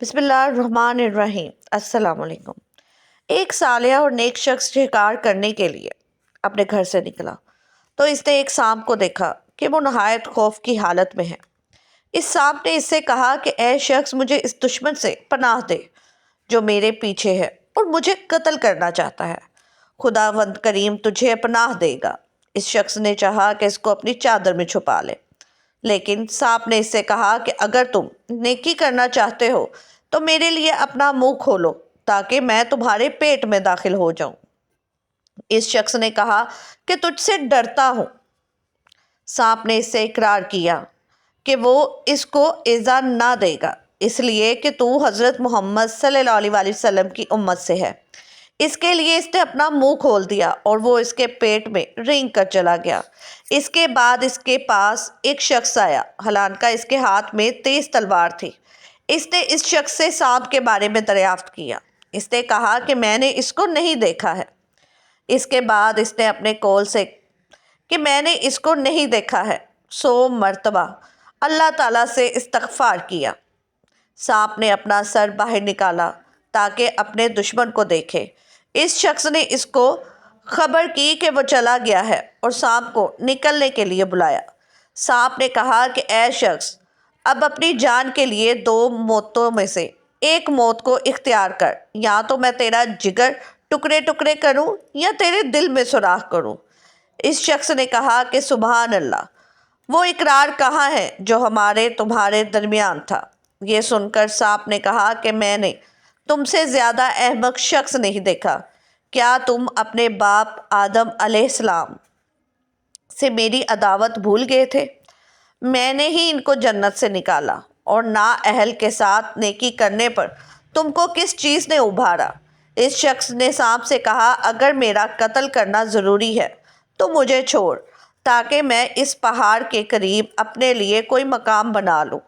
बिस्मिल्लाहिर्रहमानिर्रहीम। अस्सलाम वालेकुम। एक सालिया और नेक शख्स शिकार करने के लिए अपने घर से निकला तो इसने एक सांप को देखा कि वो नहायत खौफ की हालत में है। इस सांप ने इससे कहा कि ए शख्स, मुझे इस दुश्मन से पनाह दे जो मेरे पीछे है और मुझे कत्ल करना चाहता है। खुदावंद करीम तुझे पनाह देगा। इस शख्स ने चाहा कि इसको अपनी चादर में छुपा ले, लेकिन सांप ने इससे कहा कि अगर तुम नेकी करना चाहते हो तो मेरे लिए अपना मुंह खोलो ताकि मैं तुम्हारे पेट में दाखिल हो जाऊं। इस शख्स ने कहा कि तुझसे डरता हूं। सांप ने इससे इकरार किया कि वो इसको इज़ा ना देगा, इसलिए कि तू हज़रत मोहम्मद सल्लल्लाहु अलैहि वसल्लम की उम्मत से है। इसके लिए इसने अपना मुंह खोल दिया और वो इसके पेट में रेंग कर चला गया। इसके बाद इसके पास एक शख्स आया, हालांकि इसके हाथ में तेज तलवार थी। इसने इस शख्स से सांप के बारे में दरियाफ्त किया। इसने कहा कि मैंने इसको नहीं देखा है। इसके बाद इसने अपने कौल से कि मैंने इसको नहीं देखा है 100 मरतबा अल्लाह ताला से इस्तग़फ़ार किया। सांप ने अपना सर बाहर निकाला ताकि अपने दुश्मन को देखे। इस शख्स ने इसको खबर की कि वो चला गया है और सांप को निकलने के लिए बुलाया। सांप ने कहा कि ए शख्स, अब अपनी जान के लिए 2 मौतों में से एक मौत को इख्तियार कर, या तो मैं तेरा जिगर टुकड़े टुकड़े करूं या तेरे दिल में सुराख करूं। इस शख्स ने कहा कि सुबहान अल्लाह, वो इकरार कहाँ है जो हमारे तुम्हारे दरमियान था। ये सुनकर सांप ने कहा कि मैंने तुमसे ज़्यादा अहमक शख्स नहीं देखा। क्या तुम अपने बाप आदम अलैहिस्सलाम से मेरी अदावत भूल गए थे? मैंने ही इनको जन्नत से निकाला और ना अहल के साथ नेकी करने पर तुमको किस चीज़ ने उभारा? इस शख्स ने सांप से कहा, अगर मेरा कत्ल करना ज़रूरी है तो मुझे छोड़, ताकि मैं इस पहाड़ के करीब अपने लिए कोई मकाम बना लूँ।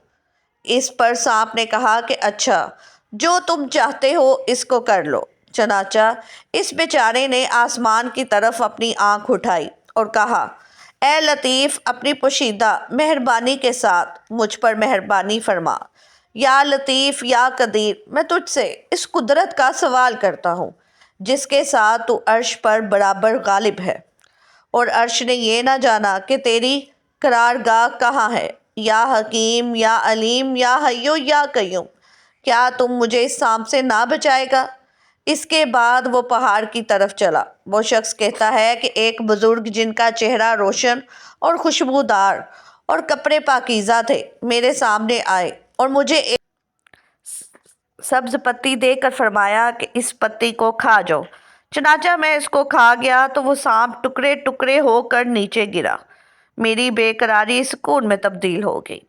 इस पर सांप ने कहा कि अच्छा, जो तुम चाहते हो इसको कर लो। चनाचा इस बेचारे ने आसमान की तरफ अपनी आंख उठाई और कहा, ए लतीफ़, अपनी पोशीदा मेहरबानी के साथ मुझ पर मेहरबानी फरमा। या लतीफ़ या कदीर, मैं तुझसे इस कुदरत का सवाल करता हूँ जिसके साथ तू अर्श पर बराबर गालिब है और अर्श ने ये ना जाना कि तेरी करारगाह कहाँ है। या हकीम या अलीम या हय्यो या कय्यूम, क्या तुम मुझे इस सांप से ना बचाएगा? इसके बाद वो पहाड़ की तरफ चला। वो शख्स कहता है कि एक बुज़ुर्ग जिनका चेहरा रोशन और खुशबूदार और कपड़े पाकीज़ा थे मेरे सामने आए और मुझे एक सब्ज़ पत्ती देकर फरमाया कि इस पत्ती को खा जाओ। चनाचा मैं इसको खा गया तो वो सांप टुकड़े टुकड़े होकर नीचे गिरा। मेरी बेकरारी सुकून में तब्दील हो गई।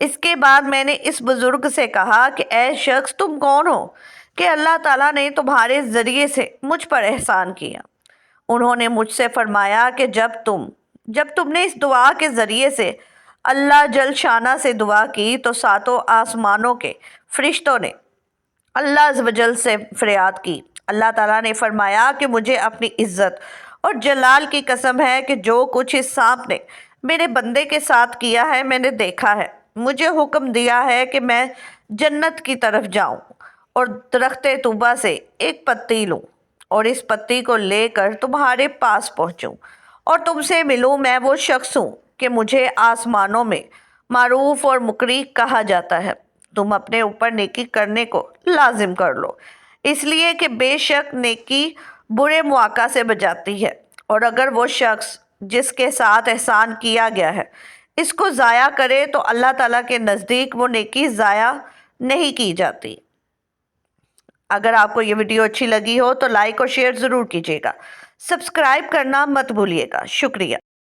इसके बाद मैंने इस बुज़ुर्ग से कहा कि ए शख्स, तुम कौन हो कि अल्लाह ताला ने तुम्हारे ज़रिए से मुझ पर एहसान किया? उन्होंने मुझसे फरमाया कि जब तुमने इस दुआ के ज़रिए से अल्लाह जल शाना से दुआ की तो 7 आसमानों के फरिश्तों ने अल्लाह अज़्ज़ वजल से फरियाद की। अल्लाह ताला ने फरमाया कि मुझे अपनी इज़्ज़त और जलाल की कसम है कि जो कुछ इस सांप ने मेरे बंदे के साथ किया है मैंने देखा है। मुझे हुक्म दिया है कि मैं जन्नत की तरफ जाऊं और दरख्ते तूबा से एक पत्ती लूं और इस पत्ती को लेकर तुम्हारे पास पहुंचूं और तुमसे मिलूं। मैं वो शख्स हूं कि मुझे आसमानों में मारूफ और मुकरी कहा जाता है। तुम अपने ऊपर नेकी करने को लाजिम कर लो, इसलिए कि बेशक नेकी बुरे मौका से बचाती है, और अगर वो शख्स जिसके साथ एहसान किया गया है इसको ज़ाया करे तो अल्लाह ताला के नज़दीक वो नेकी ज़ाया नहीं की जाती। अगर आपको ये वीडियो अच्छी लगी हो तो लाइक और शेयर ज़रूर कीजिएगा। सब्सक्राइब करना मत भूलिएगा। शुक्रिया।